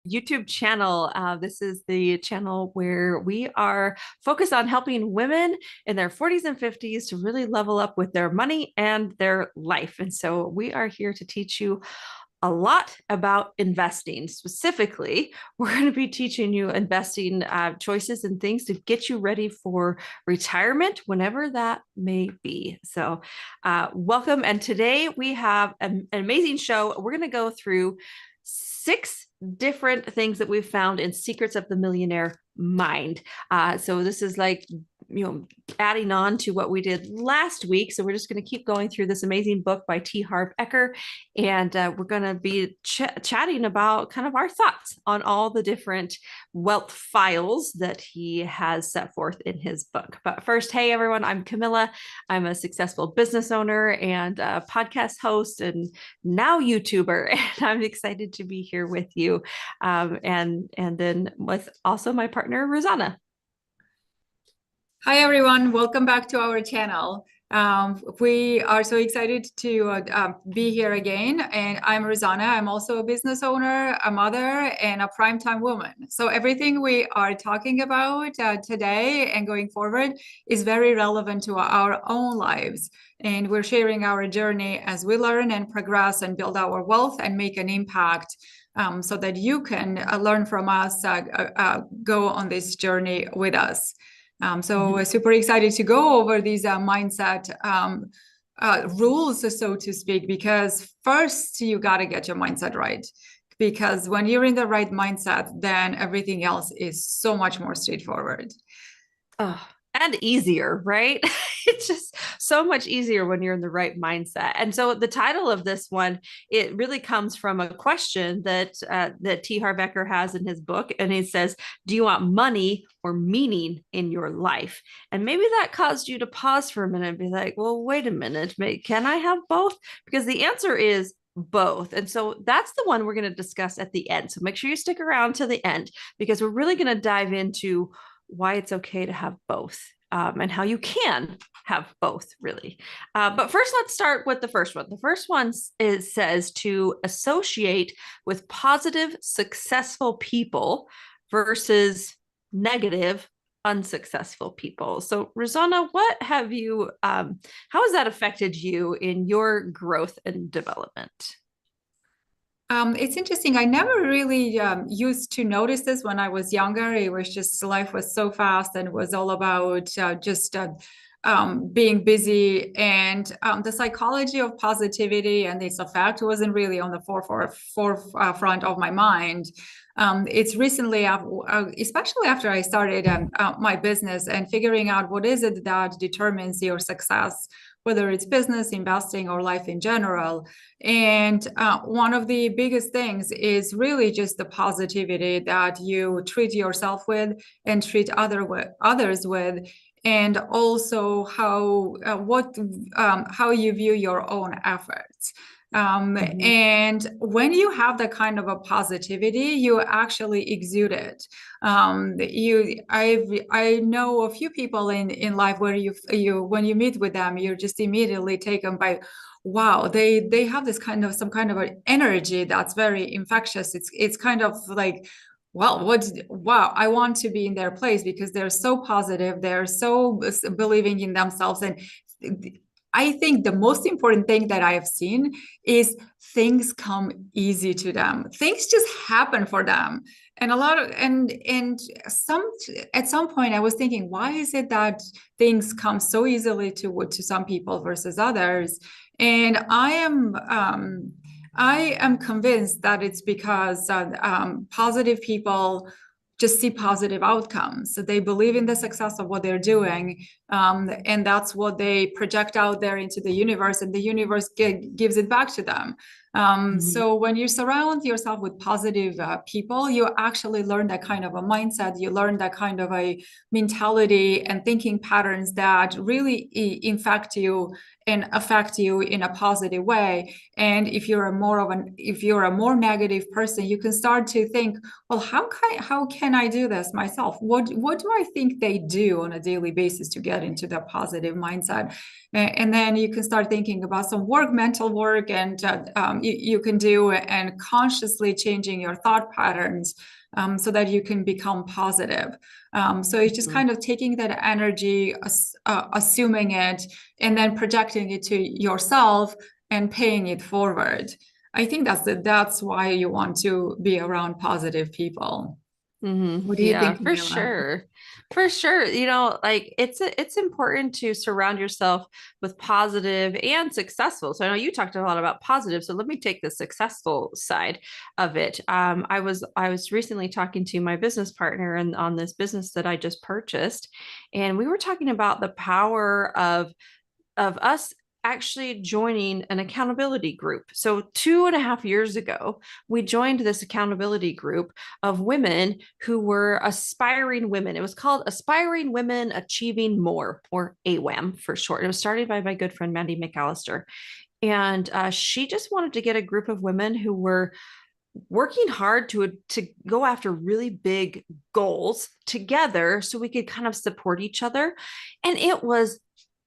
YouTube channel. This is the channel where we are focused on helping women in their 40s and 50s to really level up with their money and their life. And so we are here to teach you a lot about investing. Specifically, we're going to be teaching you investing choices and things to get you ready for retirement, whenever that may be. So, welcome. And today we have an amazing show. We're going to go through 6 different things that we've found in Secrets of the Millionaire Mind. So this is like, adding on to what we did last week. So we're just going to keep going through this amazing book by T. Harv Eker. And we're going to be chatting about kind of our thoughts on all the different wealth files that he has set forth in his book. But first, hey, everyone, I'm Camilla. I'm a successful business owner and a podcast host and now YouTuber. And I'm excited to be here with you. And then with also my partner, Rosanna. Hi, everyone. Welcome back to our channel. We are so excited to be here again. And I'm Rosanna. I'm also a business owner, a mother, and a primetime woman. So everything we are talking about today and going forward is very relevant to our own lives. And we're sharing our journey as we learn and progress and build our wealth and make an impact. So that you can learn from us, go on this journey with us. So we're super excited to go over these mindset rules, so to speak, because first you got to get your mindset right. Because when you're in the right mindset, then everything else is so much more straightforward. Oh, and easier, right? It's just so much easier when you're in the right mindset. And so the title of this one, it really comes from a question that T. Harv Eker has in his book. And he says, do you want money or meaning in your life? And maybe that caused you to pause for a minute and be like, well, wait a minute, can I have both? Because the answer is both. And so that's the one we're going to discuss at the end. So make sure you stick around to the end, because we're really going to dive into why it's okay to have both, and how you can have both, really. But first, let's start with the first one. The first one says to associate with positive, successful people versus negative, unsuccessful people. So, Rosanna, what have you, how has that affected you in your growth and development? It's interesting. I never really used to notice this when I was younger. It was just life was so fast and it was all about just being busy. And the psychology of positivity and its effect wasn't really on the forefront of my mind. It's recently, especially after I started my business and figuring out what is it that determines your success, whether it's business, investing, or life in general. And one of the biggest things is really just the positivity that you treat yourself with and treat others with, and also how you view your own efforts. And when you have that kind of a positivity, you actually exude it. I know a few people in life where you when you meet with them, you're just immediately taken by, wow, they have this kind of some kind of an energy that's very infectious. It's kind of like, well, wow, I want to be in their place because they're so positive, they're so believing in themselves. And I think the most important thing that I have seen is things come easy to them. Things just happen for them. And at some point I was thinking, why is it that things come so easily to some people versus others? And I am convinced that it's because positive people just see positive outcomes. So they believe in the success of what they're doing. And that's what they project out there into the universe, and the universe gives it back to them. So when you surround yourself with positive people, you actually learn that kind of a mindset. You learn that kind of a mentality and thinking patterns that really infect you and affect you in a positive way. And if you're a more negative person, you can start to think, well, how can I do this myself? What do I think they do on a daily basis to that into the positive mindset. And then you can start thinking about some work, mental work, and you can do, and consciously changing your thought patterns so that you can become positive. So it's just kind of taking that energy, assuming it, and then projecting it to yourself and paying it forward. I think that's why you want to be around positive people. What do you Yeah, think, for Camila? sure. For sure. Like it's important to surround yourself with positive and successful. So I know you talked a lot about positive. So let me take the successful side of it. I was recently talking to my business partner and on this business that I just purchased, and we were talking about the power of us actually joining an accountability group. So 2.5 years ago, we joined this accountability group of women who were aspiring women. It was called Aspiring Women Achieving More, or AWAM for short. It was started by my good friend Mandy McAllister. And she just wanted to get a group of women who were working hard to go after really big goals together so we could kind of support each other. And it was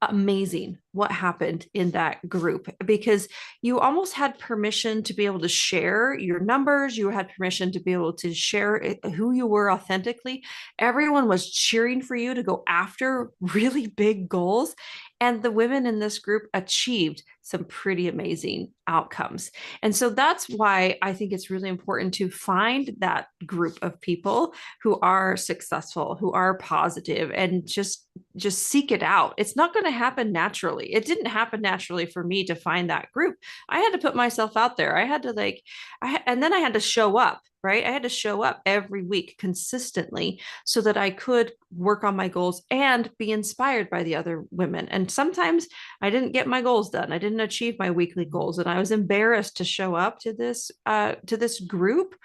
amazing what happened in that group, because you almost had permission to be able to share your numbers. You had permission to be able to share who you were authentically. Everyone was cheering for you to go after really big goals. And the women in this group achieved some pretty amazing outcomes. And so that's why I think it's really important to find that group of people who are successful, who are positive, and just seek it out. It's not going to happen naturally. It didn't happen naturally for me to find that group. I had to put myself out there. I had to and then I had to show up, right? I had to show up every week consistently so that I could work on my goals and be inspired by the other women. And sometimes I didn't get my goals done. I didn't achieve my weekly goals, and I was embarrassed to show up to this group.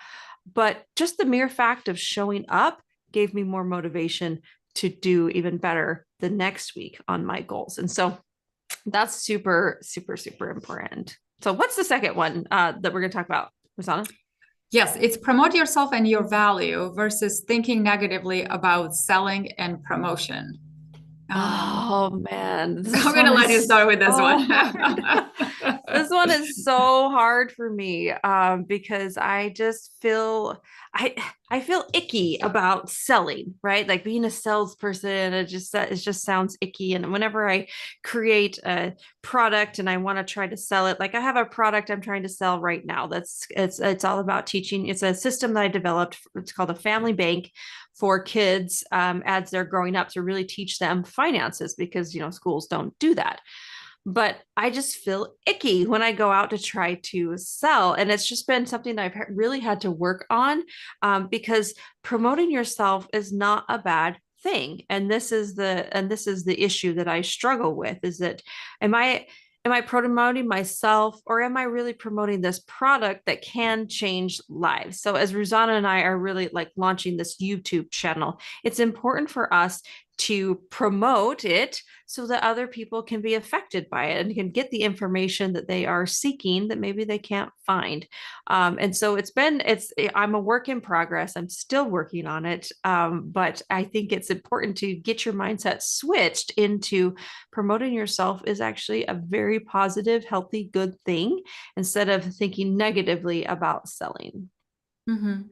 But just the mere fact of showing up gave me more motivation to do even better the next week on my goals. And so that's super, super, super important. So what's the second one that we're going to talk about, Rosanna? Yes, it's promote yourself and your value versus thinking negatively about selling and promotion. Oh man, I'm this going to one let you is start with this so one. hard. This one is so hard for me because I just feel I feel icky about selling, right? Like being a salesperson, it just sounds icky. And whenever I create a product and I want to try to sell it, like I have a product I'm trying to sell right now. It's all about teaching. It's a system that I developed. It's called a family bank for kids as they're growing up, to really teach them finances, because schools don't do that. But I just feel icky when I go out to try to sell. And it's just been something that I've really had to work on, because promoting yourself is not a bad thing. And this is the issue that I struggle with, is that am I am I promoting myself, or am I really promoting this product that can change lives? So as Rosanna and I are really like launching this YouTube channel, it's important for us to promote it so that other people can be affected by it and can get the information that they are seeking that maybe they can't find. And so I'm a work in progress. I'm still working on it. But I think it's important to get your mindset switched into promoting yourself is actually a very positive, healthy, good thing, instead of thinking negatively about selling. Mm-hmm.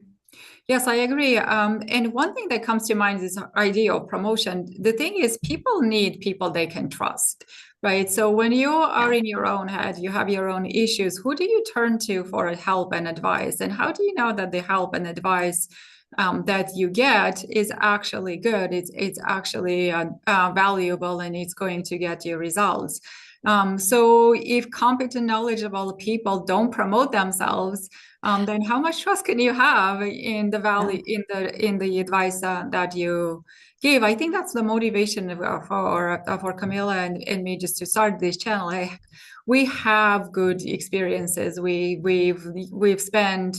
Yes, I agree. And one thing that comes to mind is idea of promotion. The thing is, people need people they can trust, right? So when you are Yeah. in your own head, you have your own issues, who do you turn to for help and advice? And how do you know that the help and advice that you get is actually good? It's actually valuable, and it's going to get you results. So if competent, knowledgeable people don't promote themselves, then how much trust can you have in the Yeah. value in the advice that you give? I think that's the motivation for Camila and me just to start this channel. We have good experiences. We've spent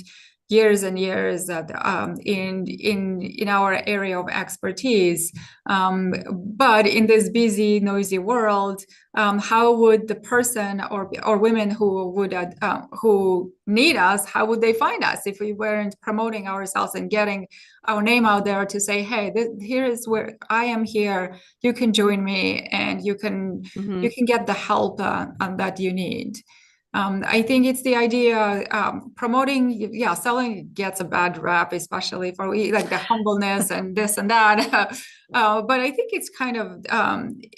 years and years in our area of expertise. But in this busy, noisy world, how would the person or women who need us, how would they find us if we weren't promoting ourselves and getting our name out there to say, hey, here is where I am here. You can join me, and you can Mm-hmm. get the help that you need. I think it's the idea promoting, yeah, selling gets a bad rap, especially for like the humbleness and this and that. But I think it's kind of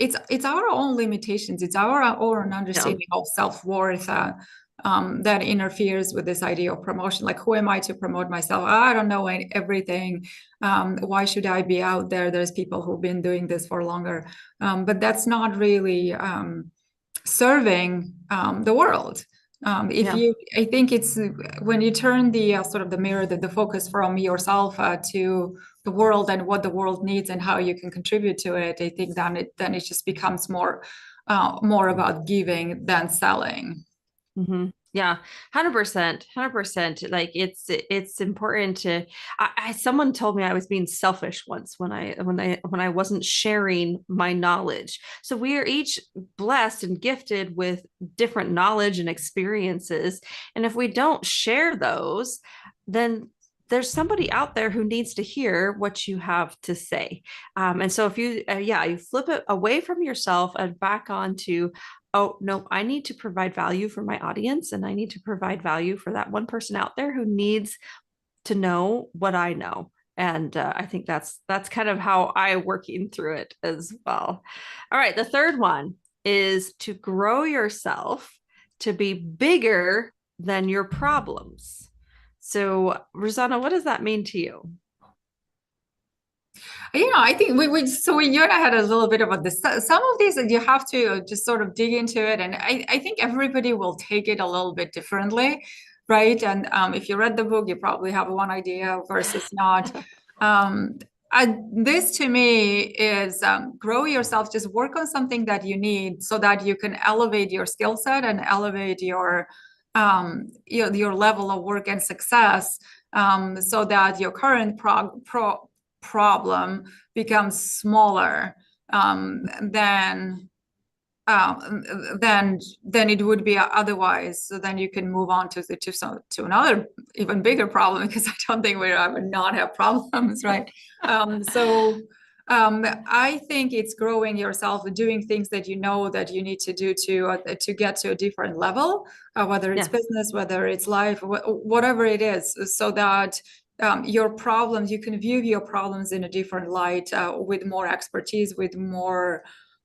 it's our own limitations. It's our own Yeah. understanding of self-worth that interferes with this idea of promotion. Like, who am I to promote myself? I don't know everything. Why should I be out there? There's people who've been doing this for longer, but that's not really serving the world. If Yeah. you, I think it's when you turn the sort of the mirror, the focus from yourself to the world and what the world needs and how you can contribute to it. I think then it just becomes more about giving than selling. Mm-hmm. Yeah, 100%, 100%. Like it's important to someone told me I was being selfish once when I wasn't sharing my knowledge. So we are each blessed and gifted with different knowledge and experiences. And if we don't share those, then there's somebody out there who needs to hear what you have to say. And so if you, yeah, you flip it away from yourself and back onto, oh no, I need to provide value for my audience, and I need to provide value for that one person out there who needs to know what I know. And I think that's kind of how I working through it as well. All right, the third one is to grow yourself to be bigger than your problems. So Rosanna, what does that mean to you? I think you and I had a little bit about this. Some of these you have to just sort of dig into it, and I think everybody will take it a little bit differently, right? And if you read the book, you probably have one idea versus not. Um, this to me is grow yourself, just work on something that you need so that you can elevate your skill set and elevate your level of work and success, so that your current problem becomes smaller than than it would be otherwise. So then you can move on to another even bigger problem, because I don't think we would not have problems, right? So I think it's growing yourself, doing things that you know that you need to do to get to a different level, whether it's Yeah. business, whether it's life, whatever it is, so that your problems, you can view your problems in a different light, with more expertise, with more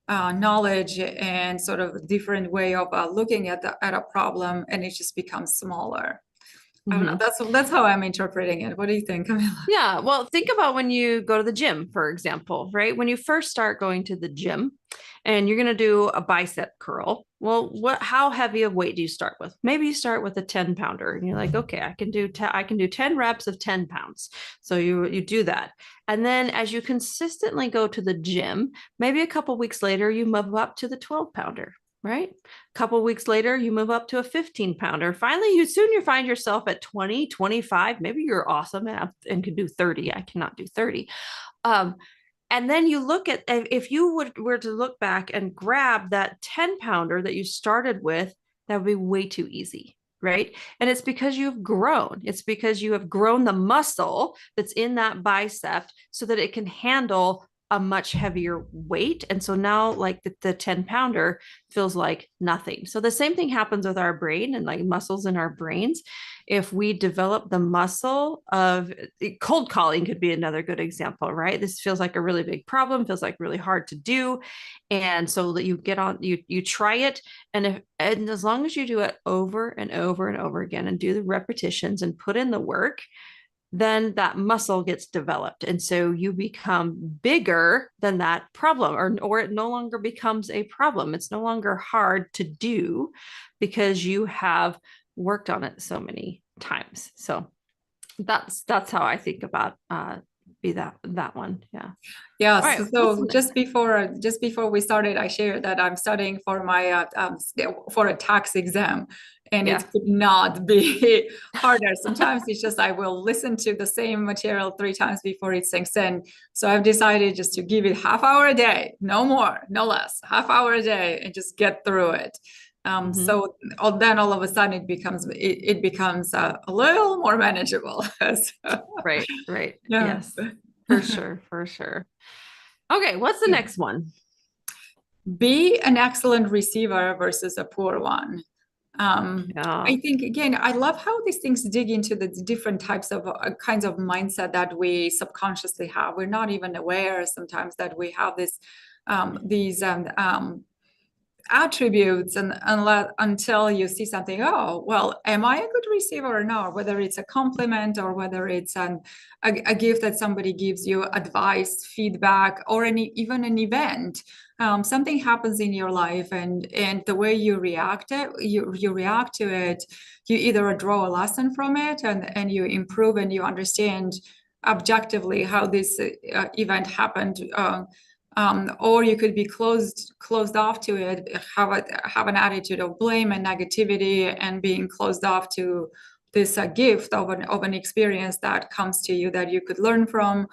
knowledge, and sort of different way of looking at a problem, and it just becomes smaller. I don't know. Mm-hmm. That's how I'm interpreting it. What do you think, Camilla? Yeah, well, think about when you go to the gym, for example, right? When you first start going to the gym and you're going to do a bicep curl. Well, how heavy of weight do you start with? Maybe you start with a 10 pounder and you're like, okay, I can do 10 reps of 10 pounds. So you do that. And then as you consistently go to the gym, maybe a couple weeks later, you move up to the 12 pounder, right? A couple weeks later, you move up to a 15 pounder. Finally, you find yourself at 20, 25. Maybe you're awesome and can do 30. I cannot do 30. Um, and then you look at, if you were to look back and grab that 10 pounder that you started with, that would be way too easy. Right. And it's because you've grown. It's because you have grown the muscle that's in that bicep so that it can handle a much heavier weight. And so now, like the 10 pounder feels like nothing. So the same thing happens with our brain and like muscles in our brains. If we develop the muscle of cold calling, could be another good example, right? This feels like a really big problem, feels like really hard to do. And so that you get on, you try it. And as long as you do it over and over and over again and do the repetitions and put in the work, then that muscle gets developed. And so you become bigger than that problem, or it no longer becomes a problem. It's no longer hard to do because you have worked on it so many times. So that's how I think about be that one. Yeah. All Yes. right. What's So just before we started, I shared that I'm studying for my for a tax exam, and Yeah. it could not be harder. Sometimes it's just I will listen to the same material 3 times before it sinks in. So I've decided just to give it half hour a day, no more, no less, half hour a day, and just get through it. Mhm. So then all of a sudden it becomes a little more manageable. So, Right, right. yeah. Yes, for sure, for sure. Okay, what's the next one? Be an excellent receiver versus a poor one. Yeah. I think again, I love how these things dig into the different types of kinds of mindset that we subconsciously have. We're not even aware sometimes that we have these attributes, and until you see something, oh well, am I a good receiver or not, whether it's a compliment or whether it's a gift that somebody gives you, advice, feedback, or even an event. Something happens in your life, and the way you react to it, you either draw a lesson from it, and you improve, and you understand objectively how this event happened, or you could be closed off to it, have an attitude of blame and negativity, and being closed off to this gift of an experience that comes to you that you could learn from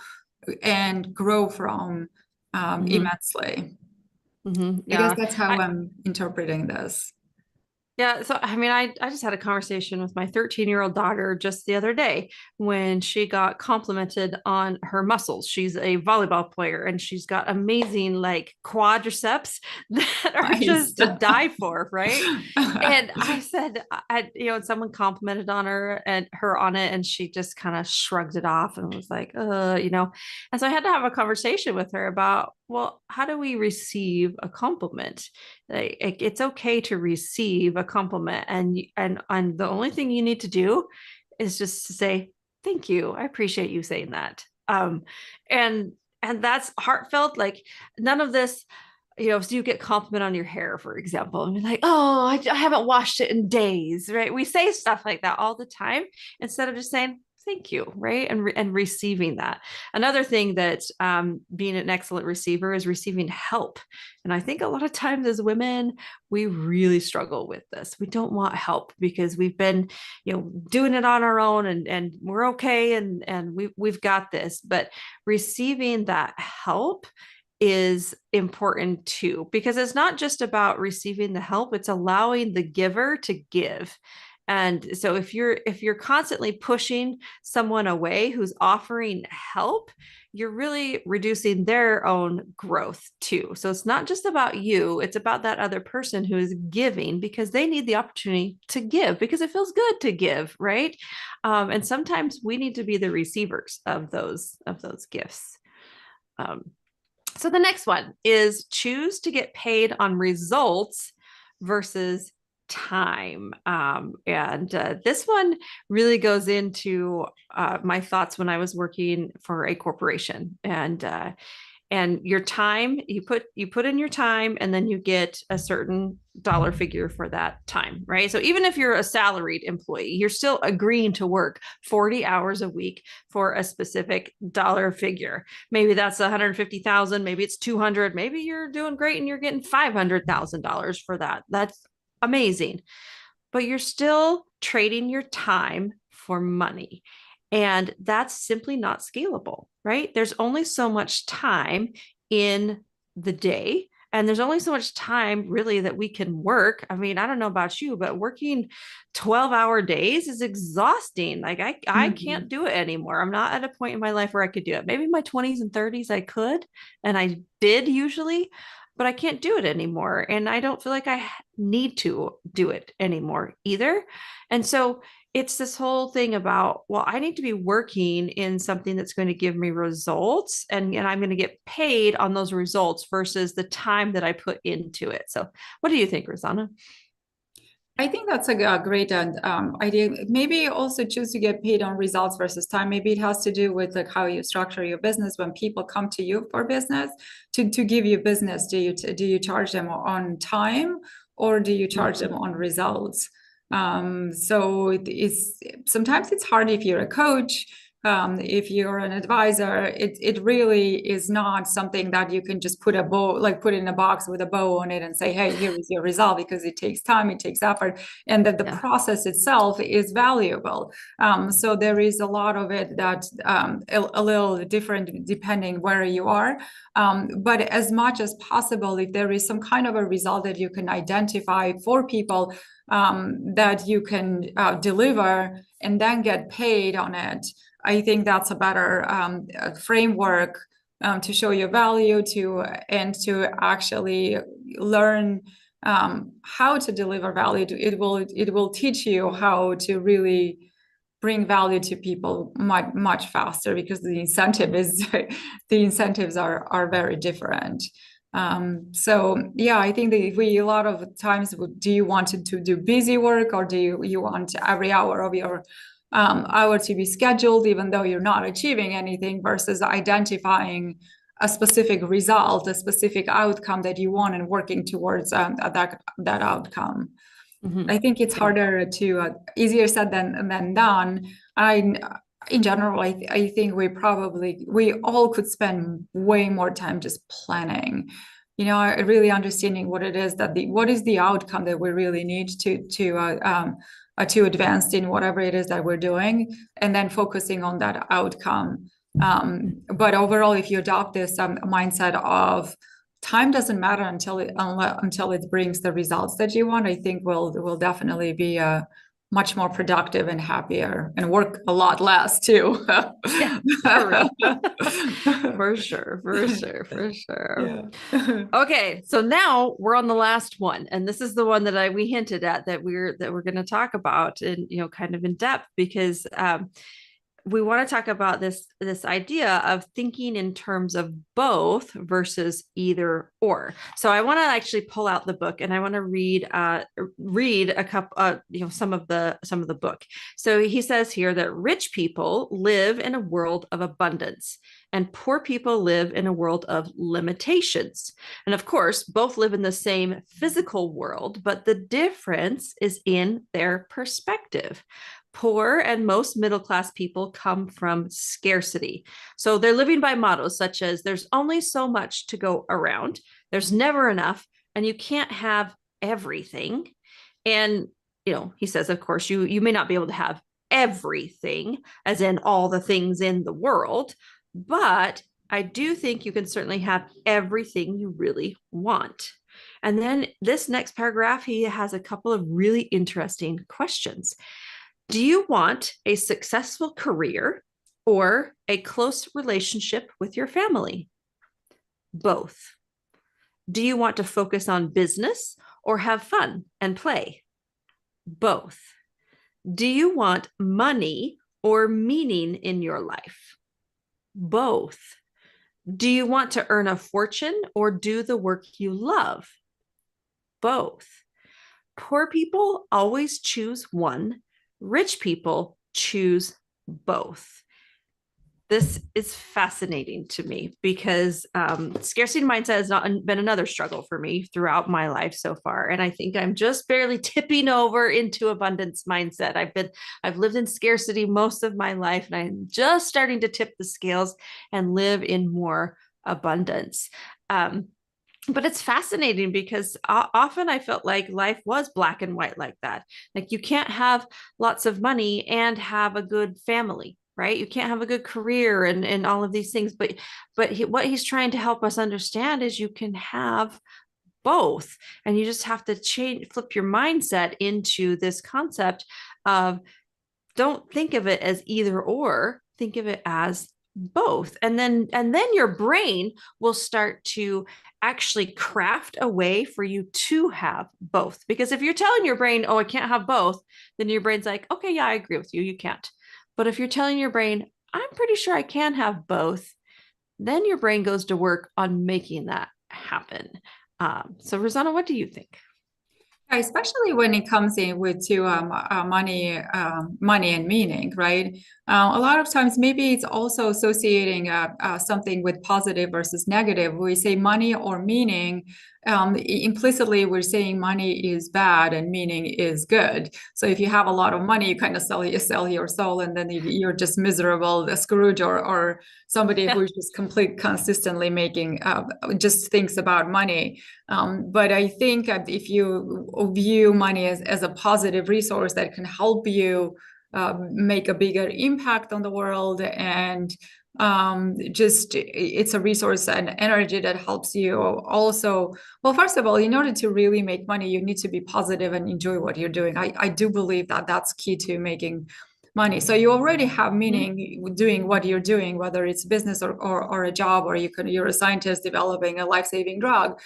and grow from Hmm. immensely. Hmm. I guess Yeah. that's how I'm interpreting this. Yeah, so I mean, I just had a conversation with my 13-year-old daughter just the other day when she got complimented on her muscles. She's a volleyball player and she's got amazing like quadriceps that are Nice. just to die for, right? And I said, someone complimented on her and her on it, and she just kind of shrugged it off and was like, And so I had to have a conversation with her about, well, how do we receive a compliment? Like, it's okay to receive a compliment, and the only thing you need to do is just to say, thank you. I appreciate you saying that. And that's heartfelt. Like none of this, so you get compliment on your hair, for example, and you're like, oh, I haven't washed it in days, right? We say stuff like that all the time instead of just saying thank you, right? And receiving that. Another thing that being an excellent receiver is receiving help. And I think a lot of times as women, we really struggle with this. We don't want help because we've been, doing it on our own, and we're okay, and we've got this. But receiving that help is important too, because it's not just about receiving the help, it's allowing the giver to give. And so if you're constantly pushing someone away who's offering help, you're really reducing their own growth too. So it's not just about you, it's about that other person who is giving because they need the opportunity to give because it feels good to give, right? And sometimes we need to be the receivers of those gifts. um, so the next one is choose to get paid on results versus time. And this one really goes into my thoughts when I was working for a corporation, and your time, you put in your time, and then you get a certain dollar figure for that time, right? So even if you're a salaried employee, you're still agreeing to work 40 hours a week for a specific dollar figure. Maybe that's 150,000, maybe it's 200, maybe you're doing great and you're getting $500,000 for that. That's amazing, but you're still trading your time for money. And that's simply not scalable, right? There's only so much time in the day. And there's only so much time really that we can work. I mean, I don't know about you, but working 12-hour days is exhausting. Like I can't Mhm. do it anymore. I'm not at a point in my life where I could do it. Maybe in my 20s and 30s I could, and I did usually, but I can't do it anymore. And I don't feel like I need to do it anymore either. And so it's this whole thing about, well, I need to be working in something that's going to give me results, and I'm going to get paid on those results versus the time that I put into it. So what do you think, Rosanna? I think that's a great idea. Maybe also choose to get paid on results versus time. Maybe it has to do with like how you structure your business. When people come to you for business, to give you business, do you charge them on time, or do you charge them on results? So it is sometimes it's hard if you're a coach if you're an advisor, it really is not something that you can just put a bow, like put in a box with a bow on it and say, hey, here is your result, because it takes time, it takes effort, and that the Yeah. process itself is valuable. So there is a lot of it that a little different depending where you are. But as much as possible, if there is some kind of a result that you can identify for people that you can deliver and then get paid on it, I think that's a better framework to show your value to, and to actually learn how to deliver value. It will teach you how to really bring value to people much faster, because the incentives are very different. So yeah, I think that we a lot of times, do you want to do busy work, or do you want every hour of your hour to be scheduled, even though you're not achieving anything, versus identifying a specific result, a specific outcome that you want, and working towards that outcome. Mhm. I think it's Yeah. harder to easier said than done. I in general, I think we all could spend way more time just planning, really understanding what it is that what is the outcome that we really need to advance in whatever it is that we're doing, and then focusing on that outcome. But overall, if you adopt this mindset of time doesn't matter until it brings the results that you want, I think we'll definitely be much more productive and happier, and work a lot less too. Yeah, for real. For sure, for sure, for sure. Yeah. Okay, so now we're on the last one, and this is the one that we hinted at that we're going to talk about, and kind of in depth, because we want to talk about this idea of thinking in terms of both versus either or. So I want to actually pull out the book, and I want to read a couple some of the book. So he says here that rich people live in a world of abundance and poor people live in a world of limitations. And of course, both live in the same physical world, but the difference is in their perspective. Poor and most middle class people come from scarcity. So they're living by mottos such as there's only so much to go around, there's never enough, and you can't have everything. And, he says, of course, you may not be able to have everything, as in all the things in the world, but I do think you can certainly have everything you really want. And then this next paragraph, he has a couple of really interesting questions. Do you want a successful career or a close relationship with your family? Both. Do you want to focus on business or have fun and play? Both. Do you want money or meaning in your life? Both. Do you want to earn a fortune or do the work you love? Both. Poor people always choose one. Rich people choose both. This is fascinating to me because scarcity mindset has not been another struggle for me throughout my life so far, and I think I'm just barely tipping over into abundance mindset. I've lived in scarcity most of my life, and I'm just starting to tip the scales and live in more abundance. But it's fascinating because often I felt like life was black and white like that. Like you can't have lots of money and have a good family, right? You can't have a good career and all of these things. But what he's trying to help us understand is you can have both, and you just have to flip your mindset into this concept of don't think of it as either or, think of it as both. And then your brain will start to actually craft a way for you to have both, because if you're telling your brain, oh, I can't have both, then your brain's like, okay, yeah, I agree with you, you can't. But if you're telling your brain, I'm pretty sure I can have both, then your brain goes to work on making that happen. So Rosanna, what do you think? Especially when it comes in with to money and meaning, right? A lot of times, maybe it's also associating something with positive versus negative. We say money or meaning. implicitly we're saying money is bad and meaning is good. So if you have a lot of money, you kind of sell your soul, and then you're just miserable, a Scrooge, or somebody Yeah. who's just consistently making just thinks about money. But I think if you view money as a positive resource that can help you make a bigger impact on the world, and just it's a resource and energy that helps you also. Well, first of all, in order to really make money, you need to be positive and enjoy what you're doing. I do believe that that's key to making money. So you already have Mhm. meaning doing what you're doing, whether it's business or a job, or you're a scientist developing a life-saving drug.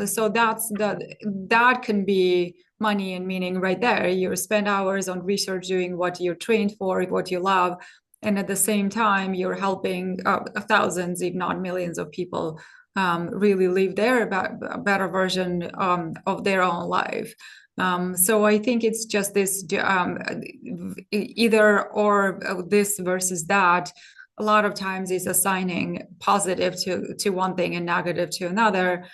So that can be money and meaning right there. You spend hours on research doing what you're trained for, what you love, and at the same time you're helping thousands, if not millions, of people really live a better version of their own life. So I think it's just this either or, this versus that. A lot of times is assigning positive to one thing and negative to another,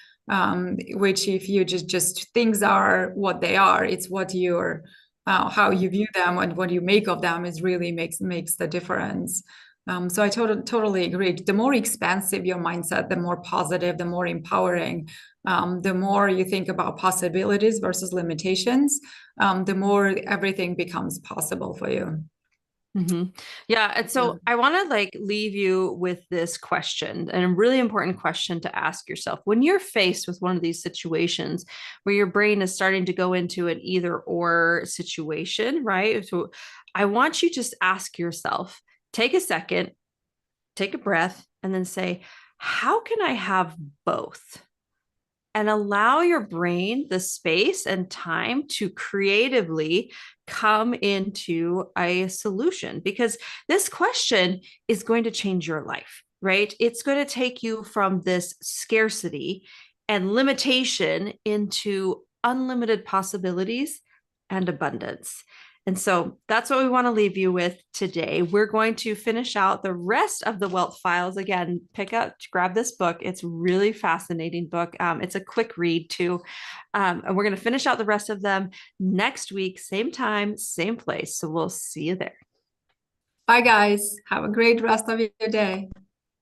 which if you just things are what they are, it's what you're how you view them and what you make of them is really makes the difference. So I totally agree. The more expansive your mindset, the more positive, the more empowering, the more you think about possibilities versus limitations, the more everything becomes possible for you. Hmm. Yeah. And Yeah. so I want to like leave you with this question, and a really important question to ask yourself when you're faced with one of these situations where your brain is starting to go into an either or situation, right? So I want you to just ask yourself, take a second, take a breath, and then say, how can I have both? And allow your brain the space and time to creatively come into a solution, because this question is going to change your life, right? It's going to take you from this scarcity and limitation into unlimited possibilities and abundance. And so that's what we want to leave you with today. We're going to finish out the rest of the Wealth Files. Again, grab this book. It's a really fascinating book. It's a quick read too. And we're going to finish out the rest of them next week, same time, same place. So we'll see you there. Bye, guys. Have a great rest of your day.